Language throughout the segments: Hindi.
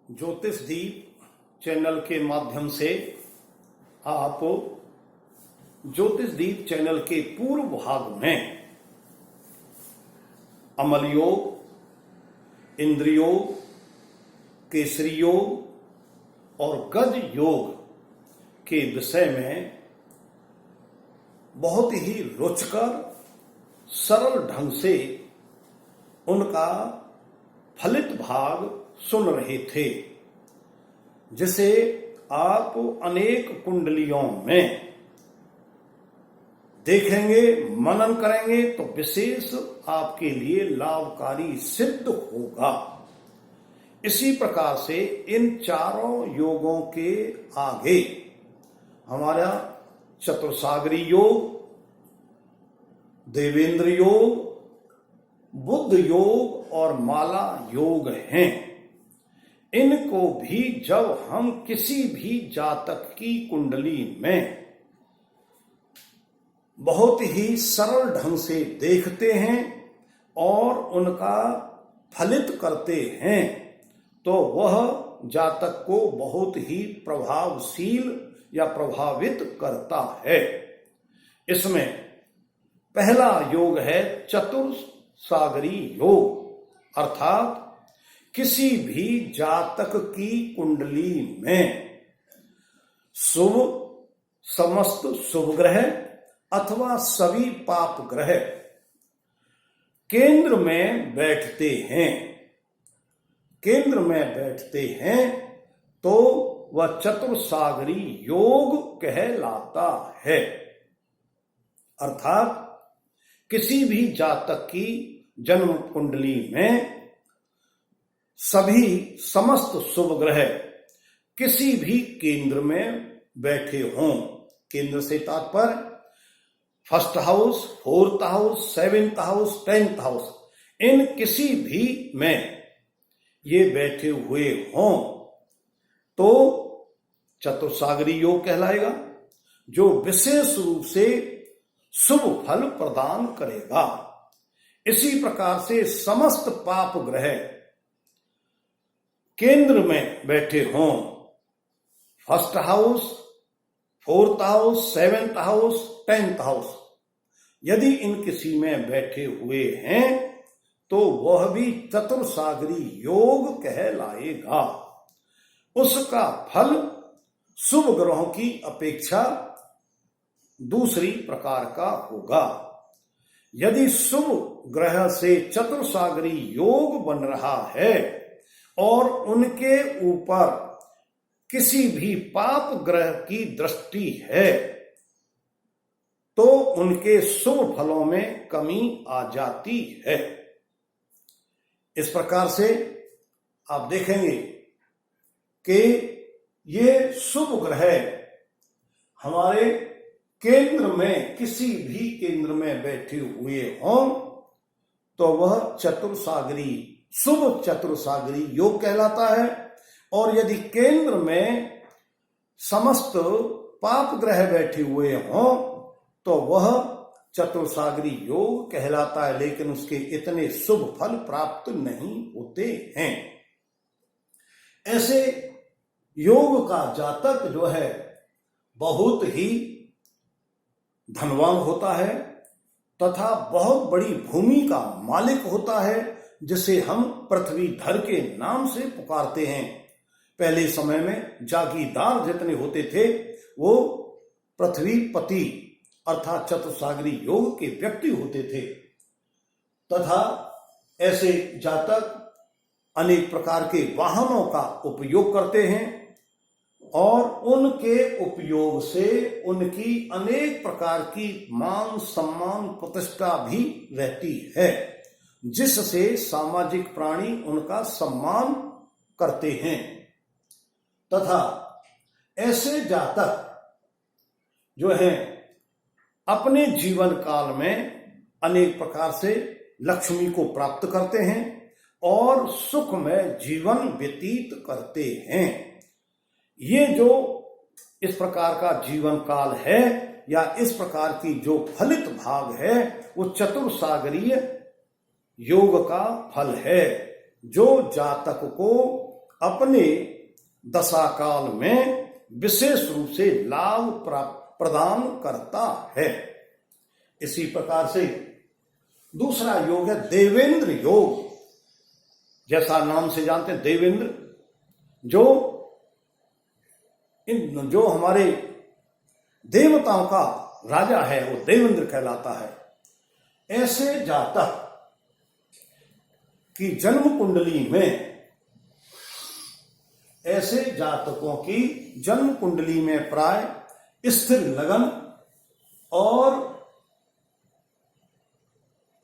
ज्योतिष दीप चैनल के माध्यम से आप ज्योतिष दीप चैनल के पूर्व भाग में अमल योग, इंद्र योग, केसरी योग और गज योग के विषय में बहुत ही रुचिकर सरल ढंग से उनका फलित भाग सुन रहे थे, जिसे आप अनेक कुंडलियों में देखेंगे, मनन करेंगे तो विशेष आपके लिए लाभकारी सिद्ध होगा। इसी प्रकार से इन चारों योगों के आगे हमारा चतुर्सागरी योग, देवेंद्र योग, बुद्ध योग और माला योग हैं। इनको भी जब हम किसी भी जातक की कुंडली में बहुत ही सरल ढंग से देखते हैं और उनका फलित करते हैं, तो वह जातक को बहुत ही प्रभावशील या प्रभावित करता है। इसमें पहला योग है चतुर्सागरी योग, अर्थात किसी भी जातक की कुंडली में शुभ समस्त शुभ ग्रह अथवा सभी पाप ग्रह केंद्र में बैठते हैं। केंद्र में बैठते हैं तो वह चतुर्सागरी योग कहलाता है। अर्थात किसी भी जातक की जन्म कुंडली में सभी समस्त शुभ ग्रह किसी भी केंद्र में बैठे हों। केंद्र से तात्पर्य first house, fourth house, seventh house, 10th house, इन किसी भी में ये बैठे हुए हों तो चतुर्सागरी योग कहलाएगा, जो विशेष रूप से शुभ फल प्रदान करेगा। इसी प्रकार से समस्त पाप ग्रह केंद्र में बैठे हों, first house, fourth house, 7th house, 10th house, यदि इन किसी में बैठे हुए हैं तो वह भी चतुर्सागरी योग कहलाएगा। उसका फल शुभ ग्रहों की अपेक्षा दूसरी प्रकार का होगा। यदि शुभ ग्रह से चतुर्सागरी योग बन रहा है और उनके ऊपर किसी भी पाप ग्रह की दृष्टि है तो उनके शुभ फलों में कमी आ जाती है। इस प्रकार से आप देखेंगे कि ये शुभ ग्रह हमारे केंद्र में किसी भी केंद्र में बैठे हुए हों तो वह चतुर्सागरी शुभ चतुर्सागरी योग कहलाता है। और यदि केंद्र में समस्त पाप ग्रह बैठे हुए हों तो वह चतुर्सागरी योग कहलाता है, लेकिन उसके इतने शुभ फल प्राप्त नहीं होते हैं। ऐसे योग का जातक जो है बहुत ही धनवान होता है तथा बहुत बड़ी भूमि का मालिक होता है, जिसे हम पृथ्वीधर के नाम से पुकारते हैं। पहले समय में जागीरदार जितने होते थे वो पृथ्वीपति अर्थात चतुर्सागरी योग के व्यक्ति होते थे, तथा ऐसे जातक अनेक प्रकार के वाहनों का उपयोग करते हैं और उनके उपयोग से उनकी अनेक प्रकार की मान सम्मान प्रतिष्ठा भी रहती है, जिससे सामाजिक प्राणी उनका सम्मान करते हैं। तथा ऐसे जातक जो हैं अपने जीवन काल में अनेक प्रकार से लक्ष्मी को प्राप्त करते हैं और सुखमय जीवन व्यतीत करते हैं। ये जो इस प्रकार का जीवन काल है या इस प्रकार की जो फलित भाग है वो चतुर्सागरीय योग का फल है, जो जातक को अपने दशा काल में विशेष रूप से लाभ प्रदान करता है। इसी प्रकार से दूसरा योग है देवेंद्र योग। जैसा नाम से जानते हैं देवेंद्र, जो हमारे देवताओं का राजा है वो देवेंद्र कहलाता है। ऐसे जातक की जन्म कुंडली में, ऐसे जातकों की जन्म कुंडली में प्राय स्थिर लगन और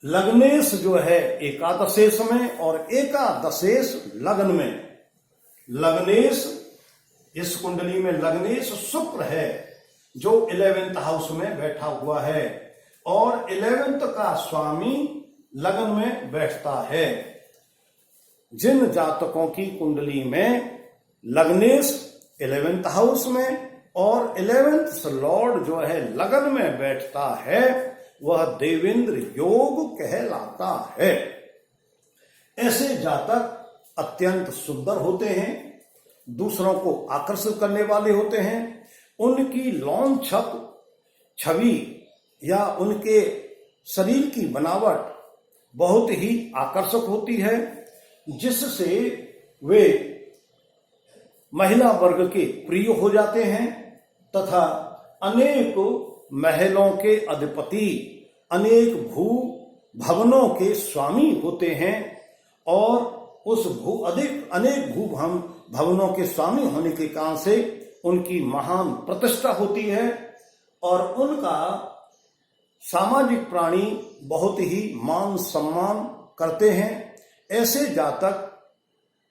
लग्नेश जो है एकादशेश में और एकादशेश लग्न में, लग्नेश इस कुंडली में लग्नेश शुक्र है जो 11th हाउस में बैठा हुआ है और 11th का स्वामी लग्न में बैठता है। जिन जातकों की कुंडली में लग्नेश 11th हाउस में और 11th लॉर्ड जो है लगन में बैठता है वह देवेंद्र योग कहलाता है। ऐसे जातक अत्यंत सुंदर होते हैं, दूसरों को आकर्षित करने वाले होते हैं। उनकी लौन छवि या उनके शरीर की बनावट बहुत ही आकर्षक होती है, जिससे वे महिला वर्ग के प्रिय हो जाते हैं तथा अनेक महलों के अधिपति, अनेक भू भवनों के स्वामी होते हैं और उस अनेक भू भवनों के स्वामी होने के कारण से उनकी महान प्रतिष्ठा होती है और उनका सामाजिक प्राणी बहुत ही मान सम्मान करते हैं। ऐसे जातक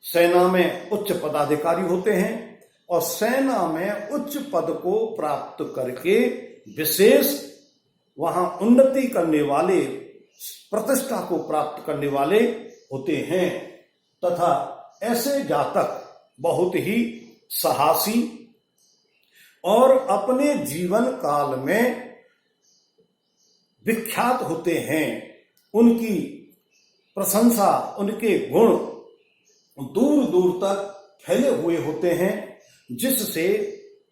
सेना में उच्च पदाधिकारी होते हैं और सेना में उच्च पद को प्राप्त करके विशेष वहां उन्नति करने वाले, प्रतिष्ठा को प्राप्त करने वाले होते हैं तथा ऐसे जातक बहुत ही साहसी और अपने जीवन काल में विख्यात होते हैं। उनकी प्रशंसा, उनके गुण दूर दूर तक फैले हुए होते हैं, जिससे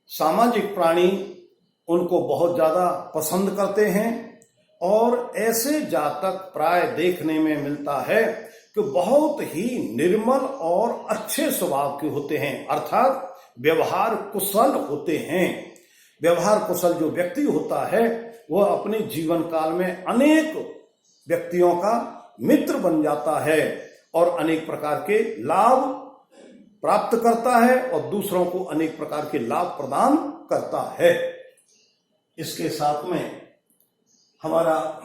सामाजिक प्राणी उनको बहुत ज्यादा पसंद करते हैं। और ऐसे जातक प्राय देखने में मिलता है कि बहुत ही निर्मल और अच्छे स्वभाव के होते हैं, अर्थात व्यवहार कुशल होते हैं। व्यवहार कुशल जो व्यक्ति होता है वह अपने जीवन काल में अनेक व्यक्तियों का मित्र बन जाता है और अनेक प्रकार के लाभ प्राप्त करता है और दूसरों को अनेक प्रकार के लाभ प्रदान करता है। इसके साथ में हमारा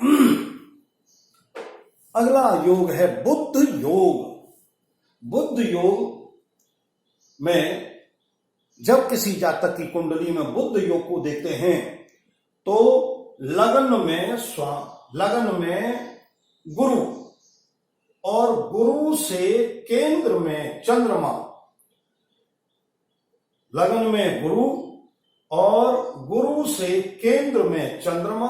अगला योग है बुध योग। बुध योग में जब किसी जातक की कुंडली में बुध योग को देखते हैं तो लगन में गुरु और गुरु से केंद्र में चंद्रमा, लगन में गुरु और गुरु से केंद्र में चंद्रमा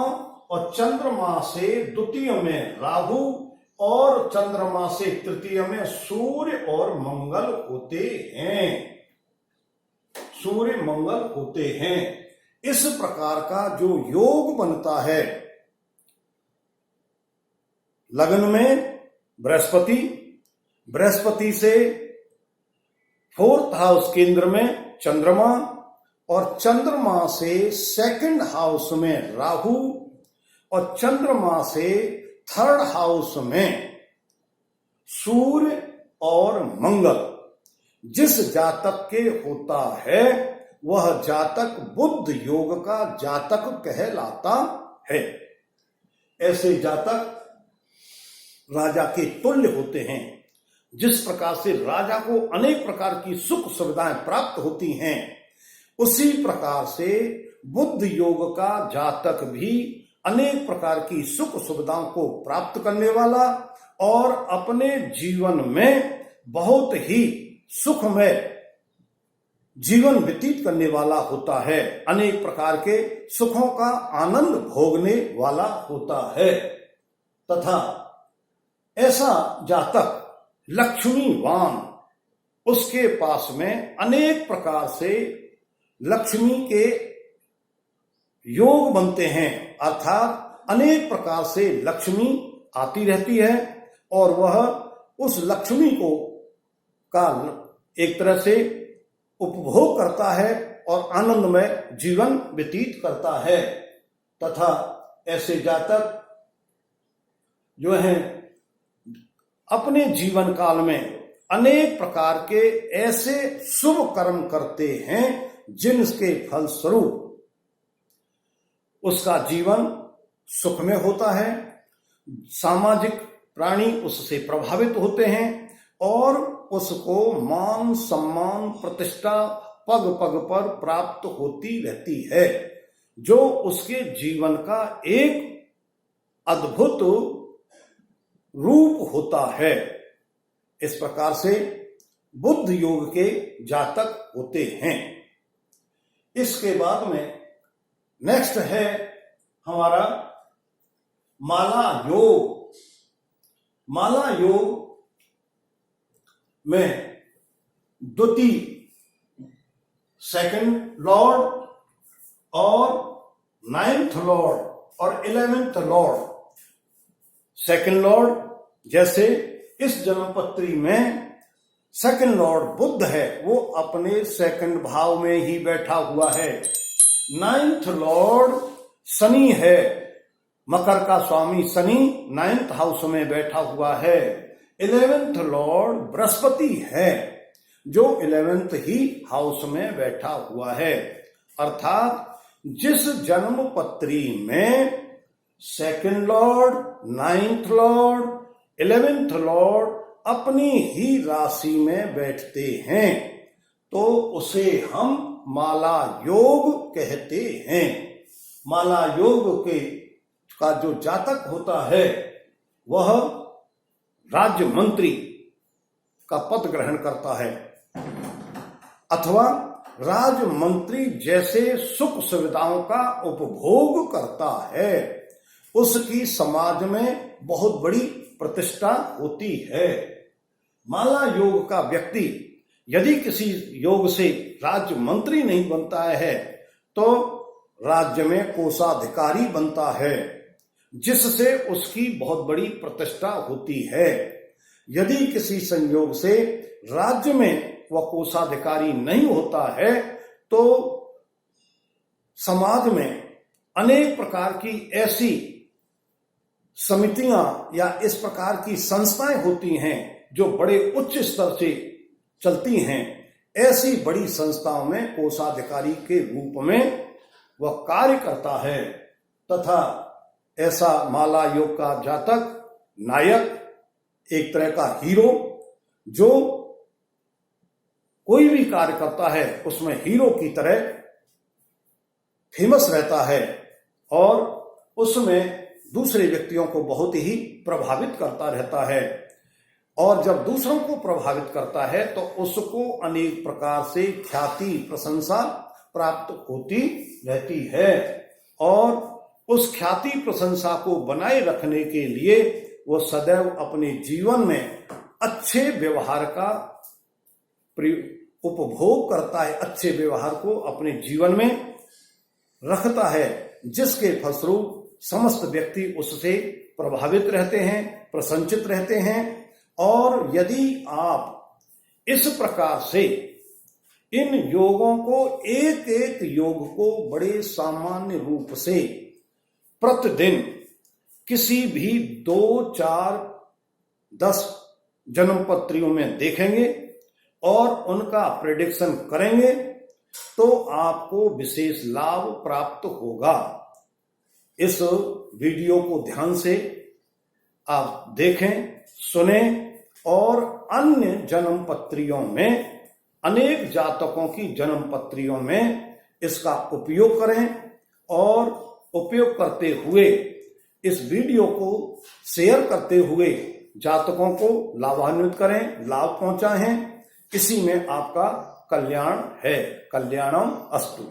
और चंद्रमा से द्वितीय में राहु और चंद्रमा से तृतीय में सूर्य और मंगल होते हैं। सूर्य मंगल होते हैं। इस प्रकार का जो योग बनता है, लगन में बृहस्पति, बृहस्पति से 4th हाउस केंद्र में चंद्रमा और चंद्रमा से 2nd हाउस में राहु और चंद्रमा से 3rd हाउस में सूर्य और मंगल जिस जातक के होता है वह जातक बुध योग का जातक कहलाता है। ऐसे जातक राजा के तुल्य होते हैं। जिस प्रकार से राजा को अनेक प्रकार की सुख सुविधाएं प्राप्त होती हैं, उसी प्रकार से बुध योग का जातक भी अनेक प्रकार की सुख सुविधाओं को प्राप्त करने वाला और अपने जीवन में बहुत ही सुखमय जीवन व्यतीत करने वाला होता है। अनेक प्रकार के सुखों का आनंद भोगने वाला होता है तथा ऐसा जातक लक्ष्मीवान उसके पास में अनेक प्रकार से लक्ष्मी के योग बनते हैं, अर्थात अनेक प्रकार से लक्ष्मी आती रहती है और वह उस लक्ष्मी को का एक तरह से उपभोग करता है और आनंदमय जीवन व्यतीत करता है। तथा ऐसे जातक जो हैं अपने जीवन काल में अनेक प्रकार के ऐसे शुभ कर्म करते हैं जिनके फलस्वरूप उसका जीवन सुख में होता है, सामाजिक प्राणी उससे प्रभावित होते हैं और उसको मान सम्मान प्रतिष्ठा पग पग पर प्राप्त होती रहती है, जो उसके जीवन का एक अद्भुत रूप होता है। इस प्रकार से बुद्ध योग के जातक होते हैं। इसके बाद में नेक्स्ट है हमारा माला योग। माला योग में द्वितीय सेकंड लॉर्ड और 9th लॉर्ड और 11th लॉर्ड। सेकंड लॉर्ड जैसे इस जन्मपत्री में सेकंड लॉर्ड बुद्ध है, वो अपने सेकंड भाव में ही बैठा हुआ है। 9th लॉर्ड शनि है, मकर का स्वामी शनि 9th हाउस में बैठा हुआ है। 11th लॉर्ड बृहस्पति है, जो 11th ही हाउस में बैठा हुआ है। अर्थात जिस जन्म पत्री में second Lord, 9th Lord, 11th Lord अपनी ही राशि में बैठते हैं तो उसे हम माला योग कहते हैं। माला योग का जो जातक होता है वह राज्य मंत्री का पद ग्रहण करता है अथवा राज्य मंत्री जैसे सुख सुविधाओं का उपभोग करता है। उसकी समाज में बहुत बड़ी प्रतिष्ठा होती है। माला योग का व्यक्ति यदि किसी योग से राज्य मंत्री नहीं बनता है तो राज्य में कोषाधिकारी बनता है, जिससे उसकी बहुत बड़ी प्रतिष्ठा होती है। यदि किसी संयोग से राज्य में वह कोषाधिकारी नहीं होता है तो समाज में अनेक प्रकार की ऐसी समितियां या इस प्रकार की संस्थाएं होती हैं जो बड़े उच्च स्तर से चलती हैं। ऐसी बड़ी संस्थाओं में कोषाधिकारी के रूप में वह कार्य करता है तथा ऐसा माला योग का जातक नायक, एक तरह का हीरो, जो कोई भी कार्य करता है उसमें हीरो की तरह फेमस रहता है और उसमें दूसरे व्यक्तियों को बहुत ही प्रभावित करता रहता है। और जब दूसरों को प्रभावित करता है तो उसको अनेक प्रकार से ख्याति प्रशंसा प्राप्त होती रहती है और उस ख्याति प्रशंसा को बनाए रखने के लिए वो सदैव अपने जीवन में अच्छे व्यवहार का उपभोग करता है, अच्छे व्यवहार को अपने जीवन में रखता है, जिसके फलस्वरूप समस्त व्यक्ति उससे प्रभावित रहते हैं, प्रसन्नचित रहते हैं। और यदि आप इस प्रकार से इन योगों को एक एक योग को बड़े सामान्य रूप से प्रतिदिन किसी भी 2, 4, 10 जन्मपत्रियों में देखेंगे और उनका प्रेडिक्शन करेंगे तो आपको विशेष लाभ प्राप्त होगा। इस वीडियो को ध्यान से आप देखें, सुनें और अन्य जन्म पत्रियों में, अनेक जातकों की जन्म पत्रियों में इसका उपयोग करें और उपयोग करते हुए इस वीडियो को शेयर करते हुए जातकों को लाभान्वित करें, लाभ पहुंचाएं। इसी में आपका कल्याण है। कल्याणम अस्तु।